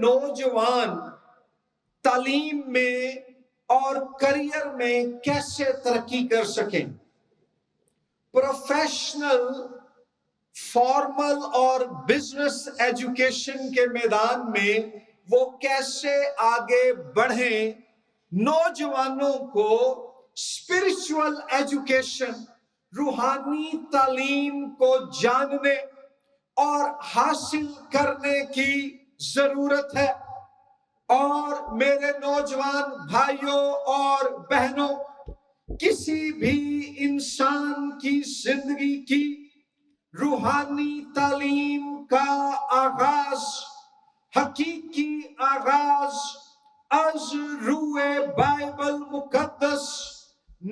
نوجوان تعلیم میں اور کریئر میں کیسے ترقی کر سکیں، پروفیشنل، فارمل اور بزنس ایجوکیشن کے میدان میں وہ کیسے آگے بڑھیں، نوجوانوں کو اسپرچول ایجوکیشن، روحانی تعلیم کو جاننے اور حاصل کرنے کی ضرورت ہے۔ اور میرے نوجوان بھائیوں اور بہنوں، کسی بھی انسان کی زندگی کی روحانی تعلیم کا آغاز، حقیقی آغاز از روئے بائبل مقدس،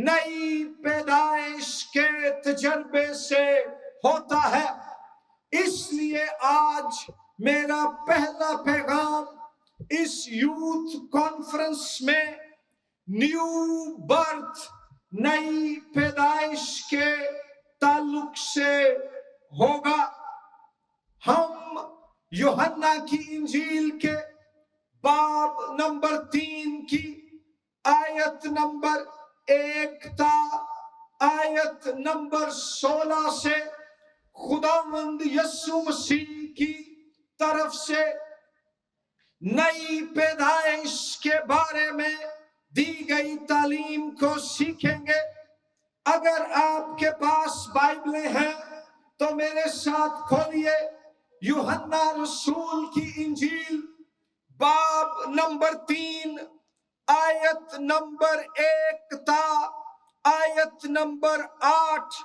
نئی پیدائش کے تجربے سے ہوتا ہے۔ اس لیے آج میرا پہلا پیغام اس یوتھ کانفرنس میں نیو برتھ، نئی پیدائش کے تعلق سے ہوگا۔ ہم یوحنا کی انجیل کے باب نمبر 3 کی آیت نمبر 1 تا آیت نمبر 16 سے خداوند یسوع مسیح کی طرف سے نئی پیدائش کے بارے میں دی گئی تعلیم کو سیکھیں گے۔ اگر آپ کے پاس بائبلیں ہیں تو میرے ساتھ کھولیے یوحنا رسول کی انجیل باب نمبر 3 آیت نمبر 1 تا آیت نمبر 8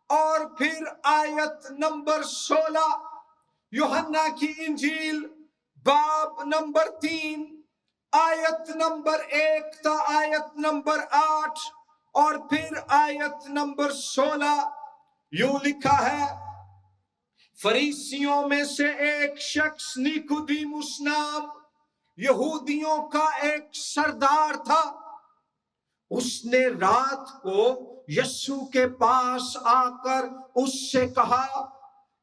اور پھر آیت نمبر 16۔ یوحنا کی انجیل باب نمبر 3 آیت نمبر 1 تا آیت نمبر 8 اور پھر آیت نمبر 16۔ یوں لکھا ہے، فریسیوں میں سے ایک شخص نیکودیموس نام یہودیوں کا ایک سردار تھا۔ اس نے رات کو یسوع کے پاس آ کر اس سے کہا،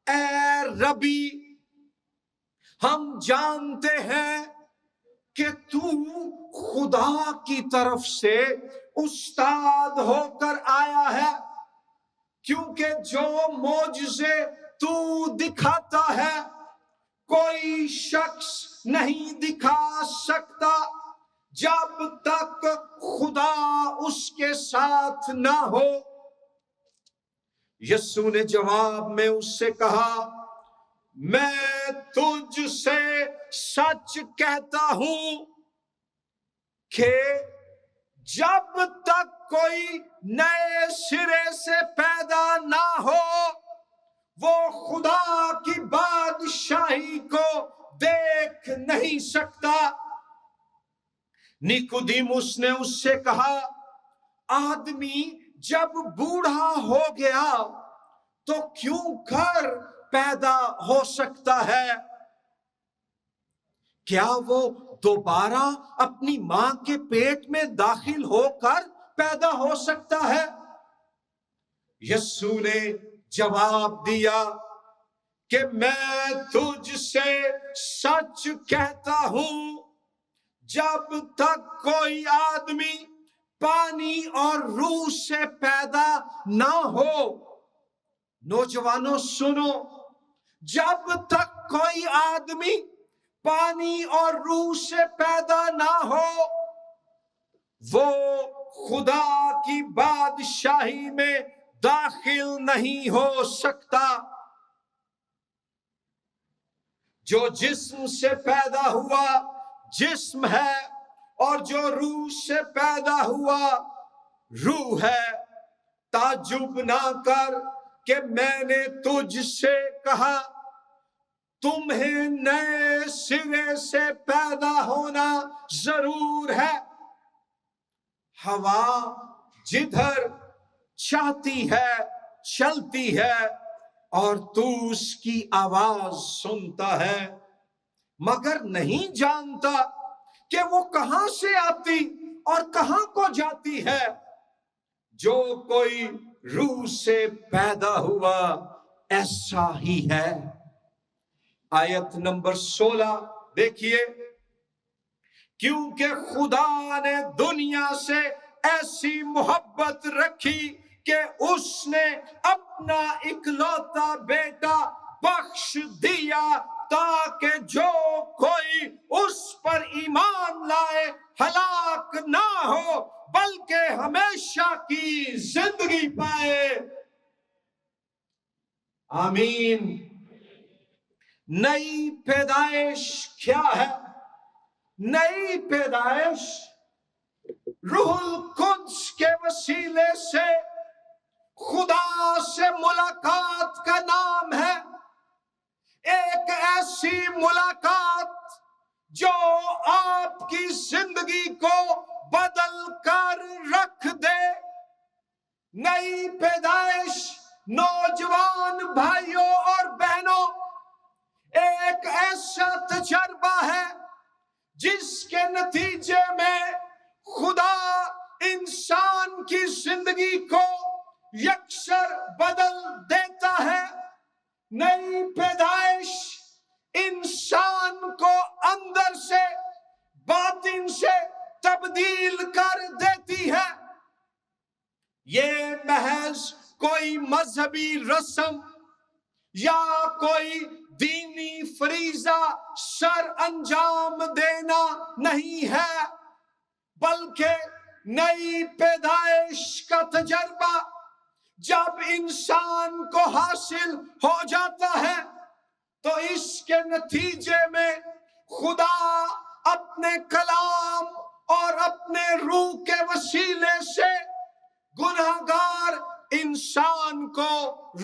اے ربی، ہم جانتے ہیں کہ تو خدا کی طرف سے استاد ہو کر آیا ہے، کیونکہ جو معجزے تو دکھاتا ہے کوئی شخص نہیں دکھا سکتا جب تک خدا اس کے ساتھ نہ ہو۔ یسوع نے جواب میں اس سے کہا، میں تجھ سے سچ کہتا ہوں کہ جب تک کوئی نئے سرے سے پیدا نہ ہو وہ خدا کی بادشاہی کو دیکھ نہیں سکتا۔ نیکودیموس نے اس سے کہا، آدمی جب بوڑھا ہو گیا تو کیوں کر پیدا ہو سکتا ہے؟ کیا وہ دوبارہ اپنی ماں کے پیٹ میں داخل ہو کر پیدا ہو سکتا ہے؟ یسوع نے جواب دیا کہ میں تجھ سے سچ کہتا ہوں، جب تک کوئی آدمی پانی اور روح سے پیدا نہ ہو، نوجوانوں سنو، جب تک کوئی آدمی پانی اور روح سے پیدا نہ ہو وہ خدا کی بادشاہی میں داخل نہیں ہو سکتا۔ جو جسم سے پیدا ہوا جسم ہے اور جو روح سے پیدا ہوا روح ہے۔ تعجب نہ کر کہ میں نے تجھ سے کہا، تمہیں نئے سرے سے پیدا ہونا ضرور ہے۔ ہوا جدھر چاہتی ہے چلتی ہے اور تو اس کی آواز سنتا ہے مگر نہیں جانتا کہ وہ کہاں سے آتی اور کہاں کو جاتی ہے۔ جو کوئی روح سے پیدا ہوا ایسا ہی ہے۔ آیت نمبر 16 دیکھیے، کیونکہ خدا نے دنیا سے ایسی محبت رکھی کہ اس نے اپنا اکلوتا بیٹا بخش دیا تاکہ جو کوئی اس پر ایمان لائے ہلاک نہ ہو بلکہ ہمیشہ کی زندگی پائے۔ آمین۔ نئی پیدائش کیا ہے؟ نئی پیدائش روح القدس کے وسیلے سے خدا سے ملاقات کا نام ہے۔ ایک ایسی ملاقات جو آپ کی زندگی کو بدل کر رکھ دے۔ نئی پیدائش نوجوان بھائیوں اور بہنوں ایک ایسا تجربہ ہے جس کے نتیجے میں خدا انسان کی زندگی کو یکسر بدل دیتا ہے۔ نئی پیدائش انسان کو اندر سے باطن سے تبدیل کر دیتی ہے۔ یہ محض کوئی مذہبی رسم یا کوئی دینی فریضہ سر انجام دینا نہیں ہے، بلکہ نئی پیدائش کا تجربہ جب انسان کو حاصل ہو جاتا ہے تو اس کے نتیجے میں خدا اپنے کلام اور اپنے روح کے وسیلے سے گناہگار انسان کو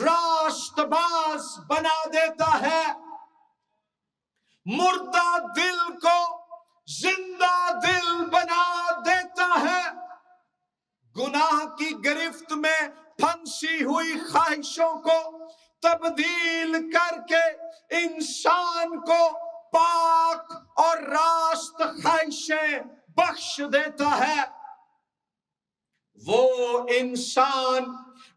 راست باز بنا دیتا ہے، مردہ دل کو زندہ دل بنا دیتا ہے، گناہ کی گرفت میں پھنسی ہوئی خواہشوں کو تبدیل کر کے انسان کو پاک اور راست خواہشیں بخش دیتا ہے۔ وہ انسان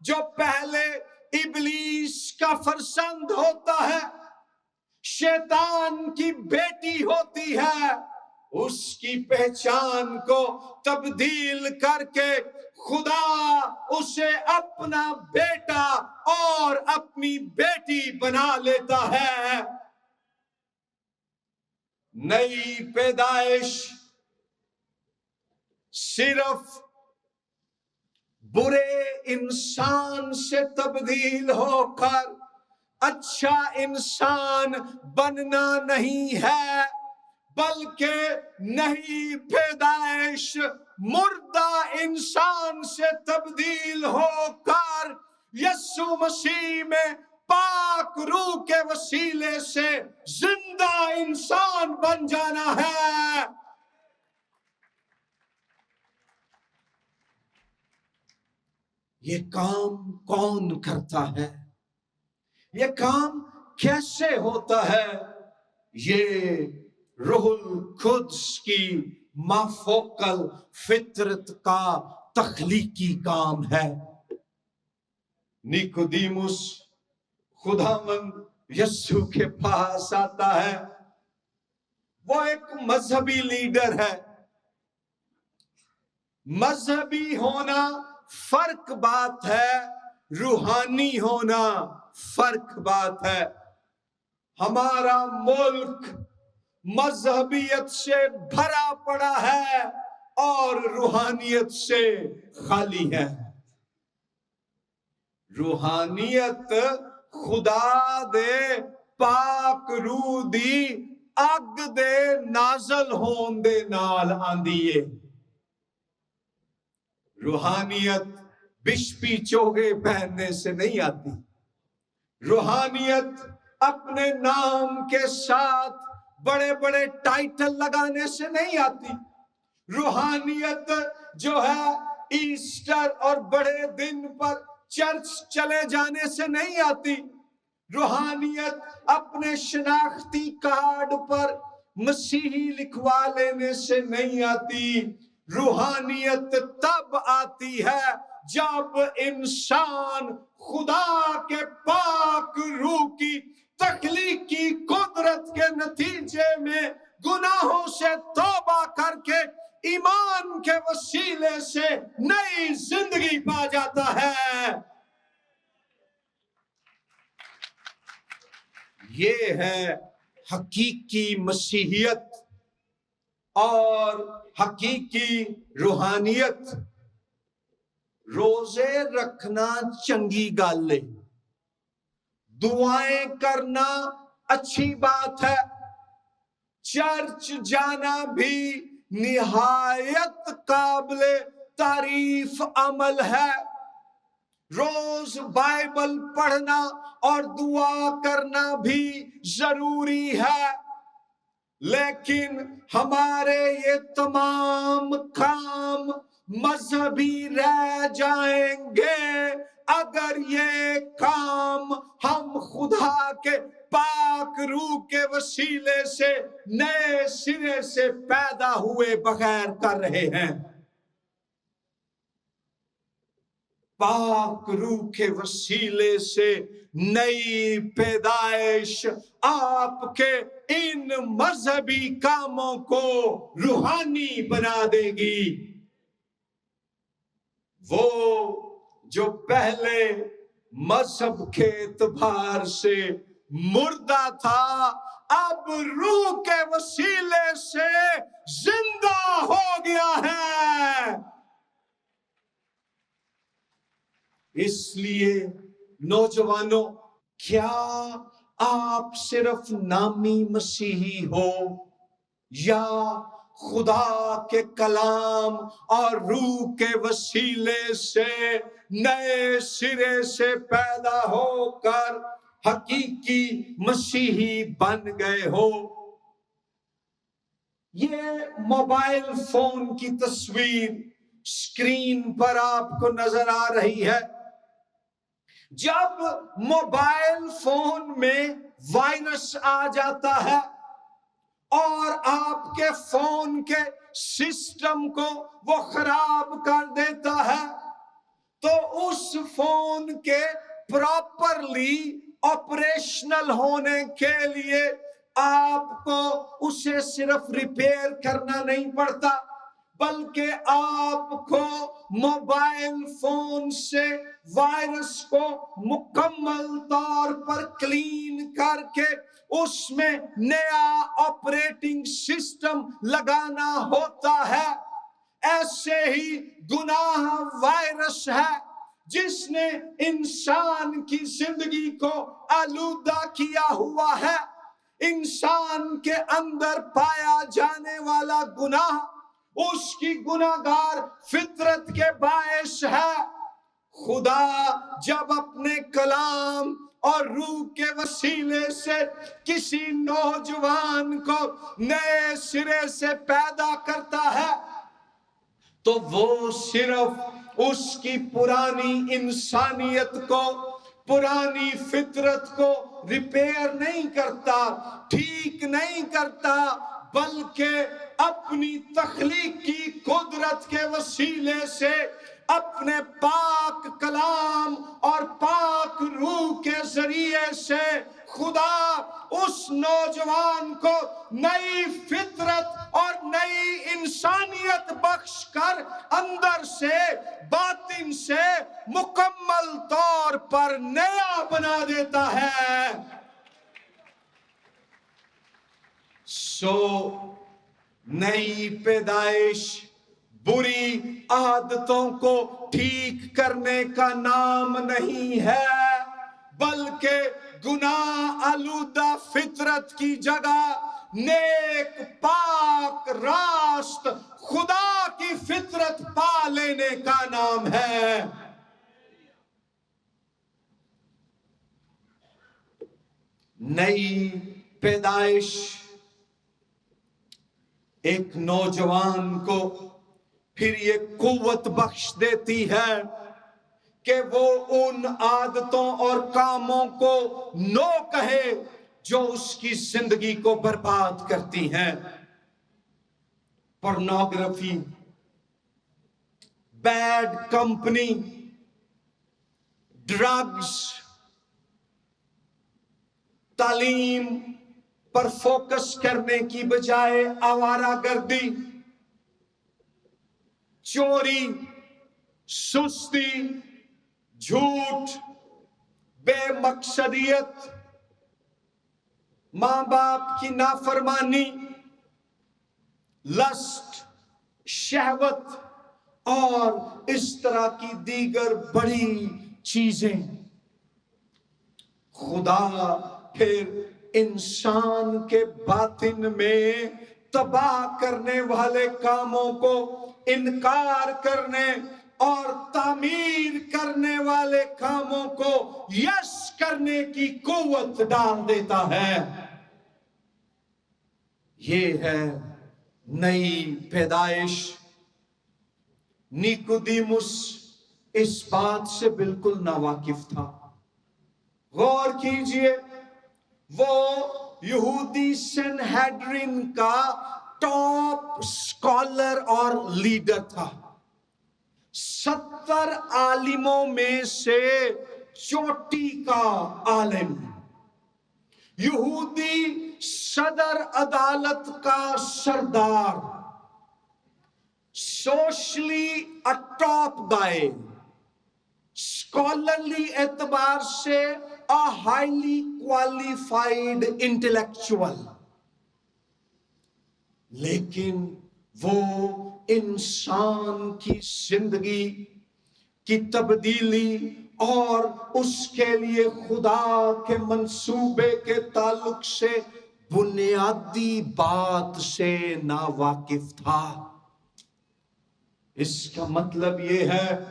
جو پہلے ابلیس کا فرزند ہوتا ہے، شیطان کی بیٹی ہوتی ہے، اس کی پہچان کو تبدیل کر کے خدا اسے اپنا بیٹا اور اپنی بیٹی بنا لیتا ہے۔ نئی پیدائش صرف برے انسان سے تبدیل ہو کر اچھا انسان بننا نہیں ہے، بلکہ نئی پیدائش مردہ انسان سے تبدیل ہو کر یسوع مسیح میں پاک روح کے وسیلے سے زندہ انسان بن جانا ہے۔ یہ کام کون کرتا ہے؟ یہ کام کیسے ہوتا ہے؟ یہ روح القدس کی مافوق الفطرت کا تخلیقی کام ہے۔ نیکودیموس خداوند یسوع کے پاس آتا ہے، وہ ایک مذہبی لیڈر ہے۔ مذہبی ہونا فرق بات ہے، روحانی ہونا فرق بات ہے۔ ہمارا ملک مذہبیت سے بھرا پڑا ہے اور روحانیت سے خالی ہے۔ روحانیت خدا دے پاک روح دی اگ دے نازل ہون دے نال آندی ہے۔ روحانیت بشپی چوگے پہننے سے نہیں آتی۔ روحانیت اپنے نام کے ساتھ بڑے بڑے ٹائٹل لگانے سے نہیں آتی۔ روحانیت جو ہے ایسٹر اور بڑے دن پر چرچ چلے جانے سے نہیں آتی۔ روحانیت اپنے شناختی کارڈ پر مسیحی لکھوا لینے سے نہیں آتی۔ روحانیت تب آتی ہے جب انسان خدا کے پاک روح کی تخلیقی قدرت کے نتیجے میں گناہوں سے توبہ کر کے ایمان کے وسیلے سے نئی زندگی پا جاتا ہے۔ یہ ہے حقیقی مسیحیت اور حقیقی روحانیت۔ روزے رکھنا چنگی گل ہے، دعائیں کرنا اچھی بات ہے، چرچ جانا بھی نہایت قابل تعریف عمل ہے، روز بائبل پڑھنا اور دعا کرنا بھی ضروری ہے، لیکن ہمارے یہ تمام کام مذہبی رہ جائیں گے اگر یہ کام ہم خدا کے پاک روح کے وسیلے سے نئے سرے سے پیدا ہوئے بغیر کر رہے ہیں۔ پاک روح کے وسیلے سے نئی پیدائش آپ کے ان مذہبی کاموں کو روحانی بنا دے گی۔ وہ جو پہلے مذہب کے اعتبار سے مردہ تھا اب روح کے وسیلے سے زندہ ہو گیا ہے۔ اس لیے نوجوانوں، کیا آپ صرف نامی مسیحی ہو یا خدا کے کلام اور روح کے وسیلے سے نئے سرے سے پیدا ہو کر حقیقی مسیحی بن گئے ہو؟ یہ موبائل فون کی تصویر اسکرین پر آپ کو نظر آ رہی ہے۔ جب موبائل فون میں وائرس آ جاتا ہے اور آپ کے فون کے سسٹم کو وہ خراب کر دیتا ہے تو اس فون کے پراپرلی آپریشنل ہونے کے لیے آپ کو اسے صرف ریپیئر کرنا نہیں پڑتا بلکہ آپ کو موبائل فون سے وائرس کو مکمل طور پر کلین کر کے اس میں نیا آپریٹنگ سسٹم لگانا ہوتا ہے۔ ایسے ہی گناہ وائرس ہے جس نے انسان کی زندگی کو آلودہ کیا ہوا ہے۔ انسان کے اندر پایا جانے والا گناہ اس کی گناہگار فطرت کے باعث ہے۔ خدا جب اپنے کلام اور روح کے وسیلے سے کسی نوجوان کو نئے سرے سے پیدا کرتا ہے تو وہ صرف اس کی پرانی انسانیت کو، پرانی فطرت کو ریپیئر نہیں کرتا، ٹھیک نہیں کرتا، بلکہ اپنی تخلیقی قدرت کے وسیلے سے اپنے پاک کلام اور پاک روح کے ذریعے سے خدا اس نوجوان کو نئی فطرت اور نئی انسانیت بخش کر اندر سے باطن سے مکمل طور پر نیا بنا دیتا ہے۔ نئی پیدائش بری عادتوں کو ٹھیک کرنے کا نام نہیں ہے بلکہ گناہ آلودہ فطرت کی جگہ نیک پاک راست خدا کی فطرت پا لینے کا نام ہے۔ نئی پیدائش ایک نوجوان کو پھر یہ قوت بخش دیتی ہے کہ وہ ان عادتوں اور کاموں کو نو کہے جو اس کی زندگی کو برباد کرتی ہیں۔ پورنوگرافی، بیڈ کمپنی، ڈرگز، تعلیم پر فوکس کرنے کی بجائے آوارہ گردی، چوری، سستی، جھوٹ، بے مقصدیت، ماں باپ کی نافرمانی، لسٹ، شہوت اور اس طرح کی دیگر بڑی چیزیں، خدا پھر انسان کے باطن میں تباہ کرنے والے کاموں کو انکار کرنے اور تعمیر کرنے والے کاموں کو یس کرنے کی قوت ڈال دیتا ہے۔ یہ ہے نئی پیدائش۔ نیکودیموس اس بات سے بالکل ناواقف تھا۔ غور کیجئے، وہ یہودی سنہیڈرین کا ٹاپ سکالر اور لیڈر تھا۔ 70 عالموں میں سے چوٹی کا عالم، یہودی صدر عدالت کا سردار، socially a top guy، scholarly اعتبار سے a highly qualified intellectual، لیکن وہ انسان کی زندگی کی تبدیلی اور اس کے لیے خدا کے منصوبے کے تعلق سے بنیادی بات سے ناواقف تھا۔ اس کا مطلب یہ ہے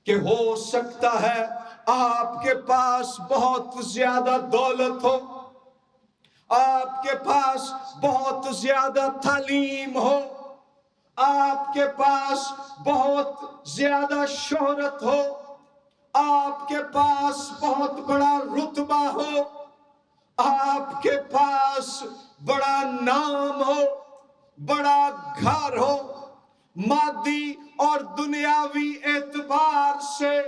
کہ ہو سکتا ہے آپ کے پاس بہت زیادہ دولت ہو، آپ کے پاس بہت زیادہ تعلیم ہو، آپ کے پاس بہت زیادہ شہرت ہو، آپ کے پاس بہت بڑا رتبہ ہو، آپ کے پاس بڑا نام ہو، بڑا گھر ہو، مادی اور دنیاوی اعتبار سے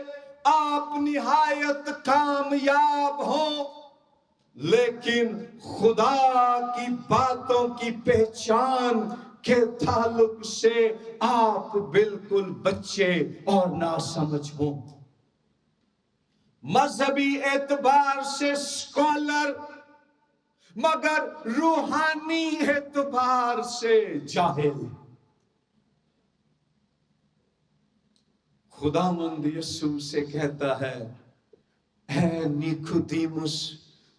آپ نہایت کامیاب ہوں، لیکن خدا کی باتوں کی پہچان کے تعلق سے آپ بالکل بچے اور ناسمجھ ہوں، مذہبی اعتبار سے اسکالر مگر روحانی اعتبار سے جاہل۔ خداوند یسوع سے کہتا ہے، اے نیکودیموس،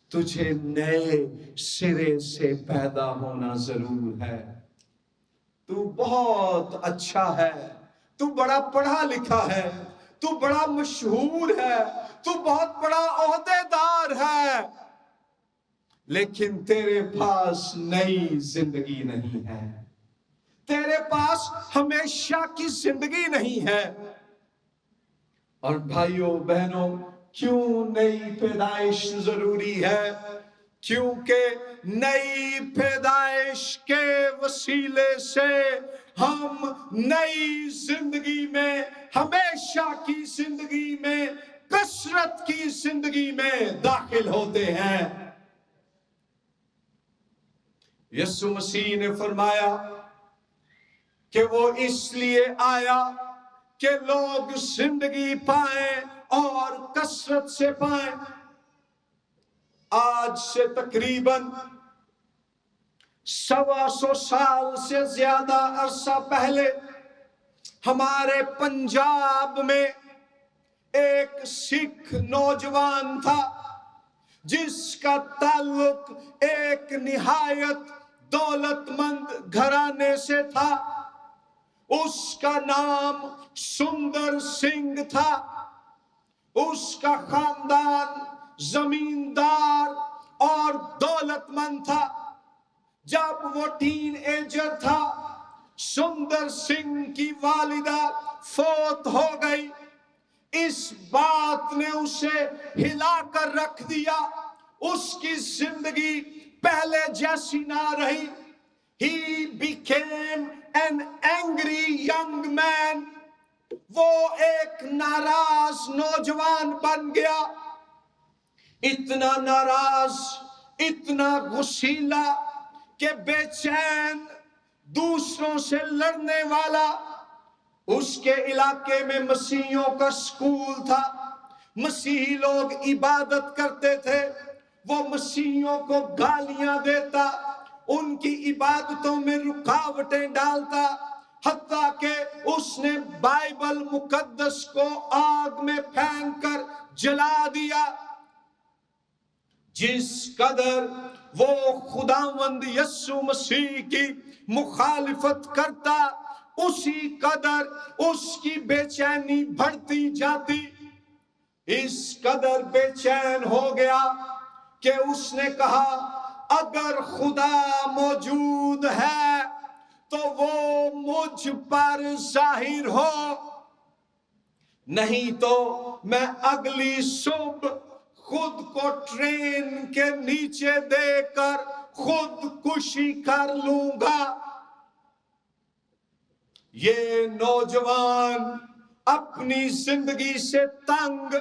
تجھے نئے سرے سے پیدا ہونا ضرور ہے۔ تو بہت اچھا ہے، تو بڑا پڑھا لکھا ہے، تو بڑا مشہور ہے، تو بہت بڑا عہدیدار ہے، لیکن تیرے پاس نئی زندگی نہیں ہے، تیرے پاس ہمیشہ کی زندگی نہیں ہے۔ اور بھائیوں بہنوں، کیوں نئی پیدائش ضروری ہے؟ کیونکہ نئی پیدائش کے وسیلے سے ہم نئی زندگی میں، ہمیشہ کی زندگی میں، کثرت کی زندگی میں داخل ہوتے ہیں۔ یسوع مسیح نے فرمایا کہ وہ اس لیے آیا کہ لوگ زندگی پائیں اور کثرت سے پائیں۔ آج سے تقریباً 125 سال سے زیادہ عرصہ پہلے ہمارے پنجاب میں ایک سکھ نوجوان تھا جس کا تعلق ایک نہایت دولت مند گھرانے سے تھا۔ اس کا نام سندر سنگھ تھا۔ اس کا خاندان زمیندار اور دولت مند تھا۔ جب وہ ٹین ایجر تھا، سندر سنگھ کی والدہ فوت ہو گئی۔ اس بات نے اسے ہلا کر رکھ دیا۔ اس کی زندگی پہلے جیسی نہ رہی۔ He became an angry young man۔ وہ ایک ناراض نوجوان بن گیا۔ اتنا ناراض اتنا غسیلا کہ بے چین، دوسروں سے لڑنے والا. اس کے علاقے میں مسیحیوں کا سکول تھا، مسیحی لوگ عبادت کرتے تھے. وہ مسیحیوں کو گالیاں دیتا، ان کی عبادتوں میں رکاوٹیں ڈالتا، حتیٰ کہ اس نے بائبل مقدس کو آگ میں پھینک کر جلا دیا. جس قدر وہ خداوند یسوع مسیح کی مخالفت کرتا، اسی قدر اس کی بے چینی بڑھتی جاتی. اس قدر بے چین ہو گیا کہ اس نے کہا اگر خدا موجود ہے تو وہ مجھ پر ظاہر ہو، نہیں تو میں اگلی صبح خود کو ٹرین کے نیچے دے کر خود کشی کر لوں گا. یہ نوجوان اپنی زندگی سے تنگ،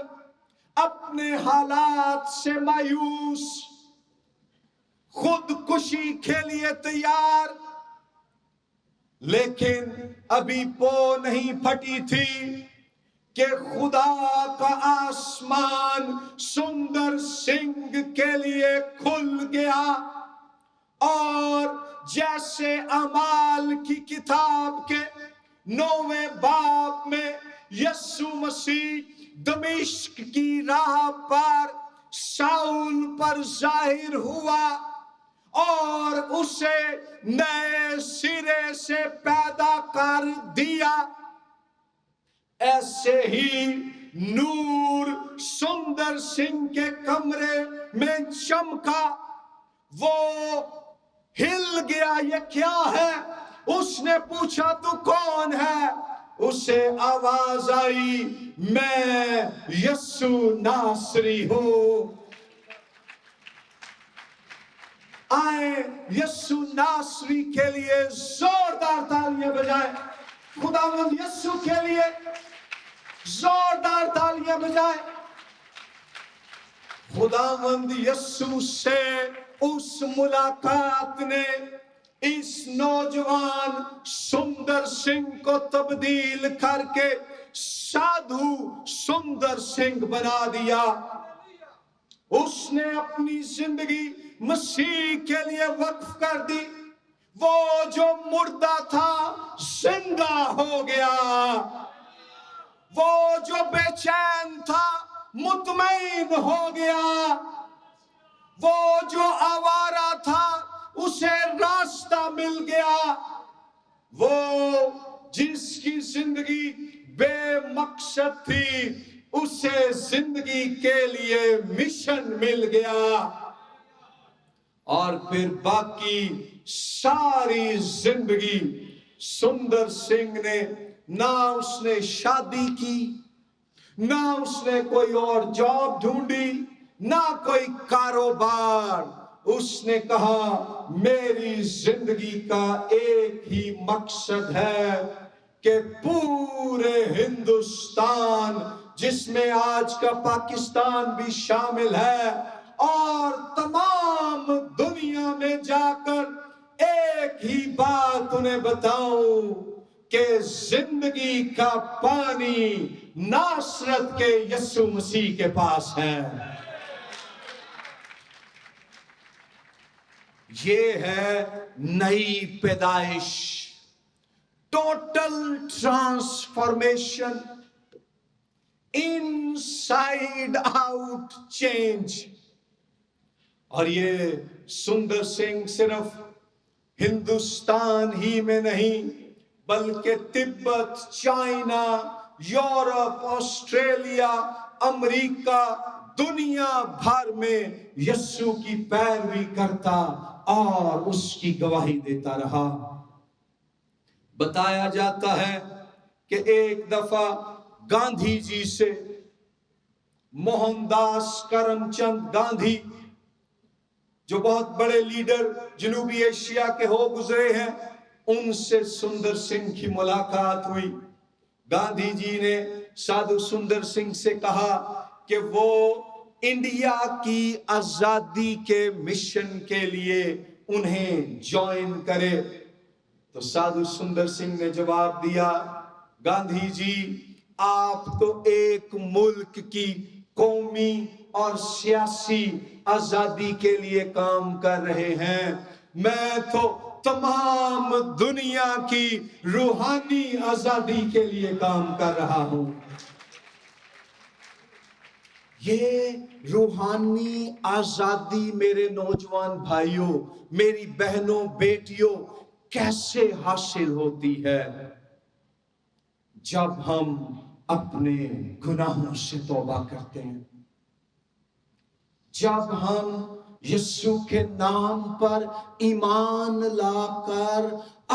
اپنے حالات سے مایوس، خود کشی کے لیے تیار. لیکن ابھی پو نہیں پھٹی تھی کہ خدا کا آسمان سندر سنگھ کے لیے کھل گیا، اور جیسے اعمال کی کتاب کے 9ویں باب میں یسوع مسیح دمشق کی راہ پر شاؤل پر ظاہر ہوا اور اسے نئے سرے سے پیدا کر دیا، ایسے ہی نور سندر سنگھ کے کمرے میں چمکا. وہ ہل گیا، یہ کیا ہے؟ اس نے پوچھا تو کون ہے؟ اسے آواز آئی میں یسوع ناصری ہوں. آئے یسوع ناصری کے لیے زوردار تالیاں بجائیں. خداوند یسوع کے لیے زوردار تالیاں بجائیں. خداوند یسوع سے اس ملاقات نے اس نوجوان سندر سنگھ کو تبدیل کر کے سادھو سندر سنگھ بنا دیا. اس نے اپنی زندگی مسیح کے لیے وقف کر دی. وہ جو مردہ تھا زندہ ہو گیا، وہ جو بے چین تھا مطمئن ہو گیا، وہ جو آوارہ تھا اسے راستہ مل گیا، وہ جس کی زندگی بے مقصد تھی اسے زندگی کے لیے مشن مل گیا. اور پھر باقی ساری زندگی سندر سنگھ نے نہ اس نے شادی کی، نہ اس نے کوئی اور جاب ڈھونڈی، نہ کوئی کاروبار. اس نے کہا میری زندگی کا ایک ہی مقصد ہے کہ پورے ہندوستان، جس میں آج کا پاکستان بھی شامل ہے، اور تمام دنیا میں جا کر ایک ہی بات انہیں بتاؤں کہ زندگی کا پانی ناصرت کے یسوع مسیح کے پاس ہے. یہ ہے نئی پیدائش، total transformation, inside out change. اور یہ سندر سنگھ صرف ہندوستان ہی میں نہیں بلکہ تبت، چائنا، یورپ، آسٹریلیا، امریکہ، دنیا بھر میں یسوع کی پیروی کرتا اور اس کی گواہی دیتا رہا. بتایا جاتا ہے کہ ایک دفعہ گاندھی جی سے موہن داس کرم چند گاندھی، جو بہت بڑے لیڈر جنوبی ایشیا کے ہو گزرے ہیں، ان سے سندر سنگھ کی ملاقات ہوئی. گاندھی جی نے سادھو سندر سنگھ سے کہا کہ وہ انڈیا کی آزادی کے مشن کے لیے انہیں جوائن کرے۔ تو سادھو سندر سنگھ نے جواب دیا، گاندھی جی آپ تو ایک ملک کی قومی اور سیاسی آزادی کے لیے کام کر رہے ہیں، میں تو تمام دنیا کی روحانی آزادی کے لیے کام کر رہا ہوں۔ یہ روحانی آزادی میرے نوجوان بھائیوں، میری بہنوں، بیٹیوں، کیسے حاصل ہوتی ہے؟ جب ہم اپنے گناہوں سے توبہ کرتے ہیں، جب ہم یسوع کے نام پر ایمان لا کر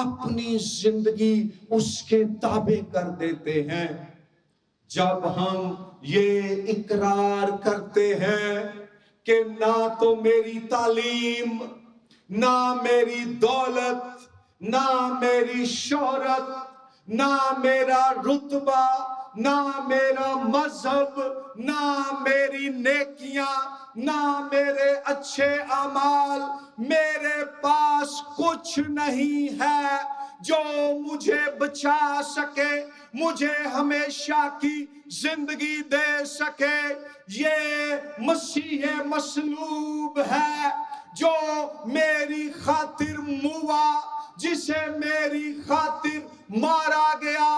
اپنی زندگی اس کے تابع کر دیتے ہیں، جب ہم یہ اقرار کرتے ہیں کہ نہ تو میری تعلیم، نہ میری دولت، نہ میری شہرت، نہ میرا رتبہ، نہ میرا مذہب، نہ میری نیکیاں، نہ میرے اچھے اعمال، میرے پاس کچھ نہیں ہے جو مجھے بچا سکے، مجھے ہمیشہ کی زندگی دے سکے۔ یہ مسیح مصلوب ہے جو میری خاطر موا، جسے میری خاطر مارا گیا،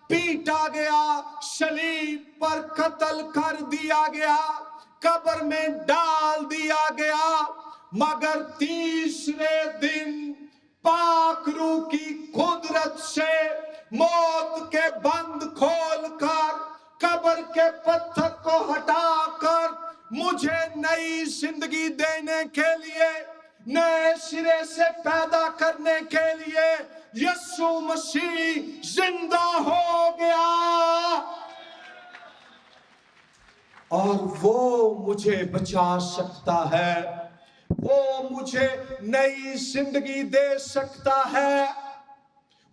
پیٹا گیا، صلیب پر قتل کر دیا گیا، قبر میں ڈال دیا گیا، مگر تیسرے دن پاک روح کی قدرت سے موت کے بند کھول کر، قبر کے پتھر کو ہٹا کر مجھے نئی زندگی دینے کے لیے، نئے سرے سے پیدا کرنے کے لیے یسوع مسیح زندہ ہو گیا، اور وہ مجھے بچا سکتا ہے، وہ مجھے نئی زندگی دے سکتا ہے۔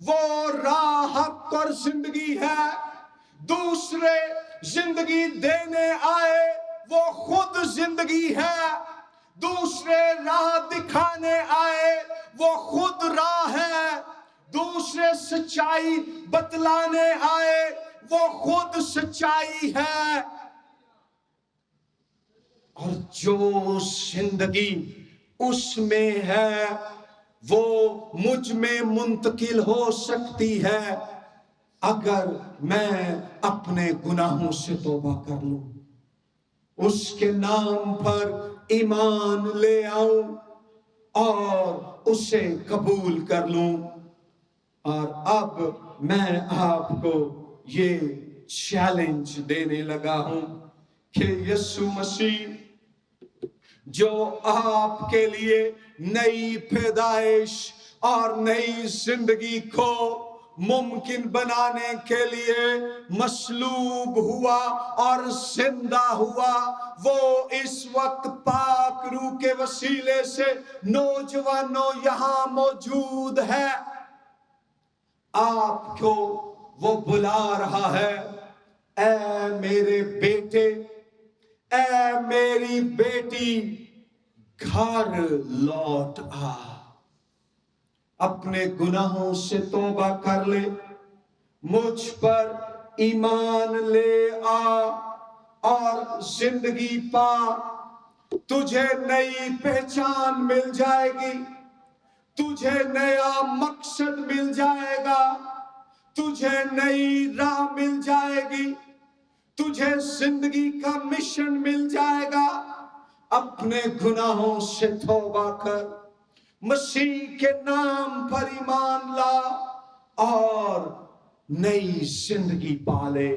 وہ راہ، حق اور زندگی ہے۔ دوسرے زندگی دینے آئے، وہ خود زندگی ہے۔ دوسرے راہ دکھانے آئے، وہ خود راہ ہے۔ دوسرے سچائی بتلانے آئے، وہ خود سچائی ہے۔ اور جو زندگی اس میں ہے وہ مجھ میں منتقل ہو سکتی ہے اگر میں اپنے گناہوں سے توبہ کر لوں، اس کے نام پر ایمان لے آؤں اور اسے قبول کر لوں۔ اور اب میں آپ کو یہ چیلنج دینے لگا ہوں کہ یسوع مسیح جو آپ کے لیے نئی پیدائش اور نئی زندگی کو ممکن بنانے کے لیے مصلوب ہوا اور زندہ ہوا، وہ اس وقت پاک روح کے وسیلے سے نوجوانوں یہاں موجود ہے۔ آپ کو وہ بلا رہا ہے، اے میرے بیٹے، اے میری بیٹی، گھر لوٹ آ، اپنے گناہوں سے توبہ کر لے، مجھ پر ایمان لے آ اور زندگی پا، تجھے نئی پہچان مل جائے گی، تجھے نیا مقصد مل جائے گا، تجھے نئی راہ مل جائے گی، تجھے زندگی کا مشن مل جائے گا۔ اپنے گناہوں سے توبہ کر، مسیح کے نام پر ایمان لا اور نئی زندگی پالے۔